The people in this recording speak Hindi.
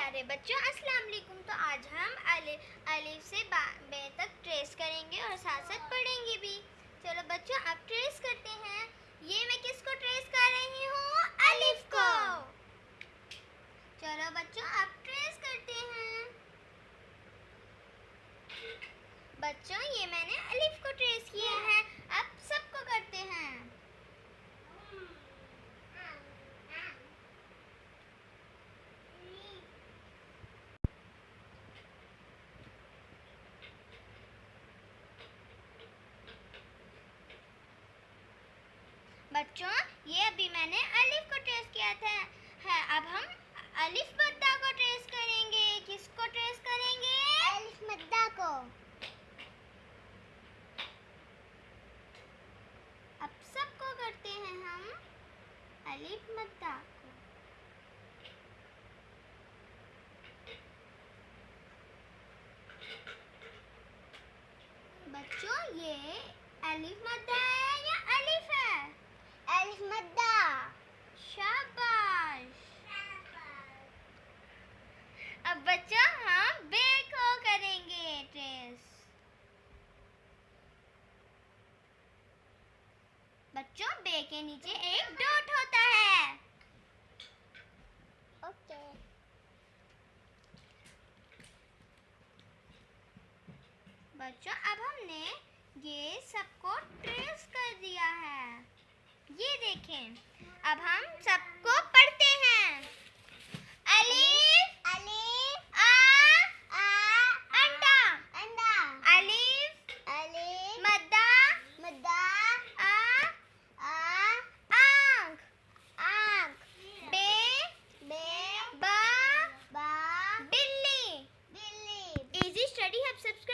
प्यारे बच्चों, अस्सलाम वालेकुम। तो आज हम अलिफ से बे तक ट्रेस करेंगे और साथ साथ पढ़ेंगे भी। चलो बच्चों, अब ट्रेस करते हैं। ये मैं किसको ट्रेस कर रही हूँ? अलिफ को। चलो बच्चों, अब ट्रेस करते हैं। बच्चों, ये मैंने अलिफ को ट्रेस किया है। अब सबको करते हैं। बच्चों, ये अभी मैंने अलिफ को ट्रेस किया था है। अब हम अलिफ मद्दा को ट्रेस करेंगे। किसको ट्रेस करेंगे? अलिफ मद्दा को। अब सबको करते हैं हम अलिफ मद्दा को। बच्चों, ये अलिफ मद्दा है या अलिफ है? अलिफ मद्दा। शाबाश। अब बच्चों, हम बे को करेंगे ट्रेस। बच्चों, बे के नीचे एक डॉट होता है। ओके। बच्चों, अब हमने ये सबको ट्रेस कर दिया है। ये देखें। अब हम सबको पढ़ते हैं। अलिफ अलिफ आ अंडा अंडा। अलिफ अलिफ मद्दा मद्दा आ आंख आंख। बे बे बा बा बिल्ली बिल्ली। Easy study hub subscribe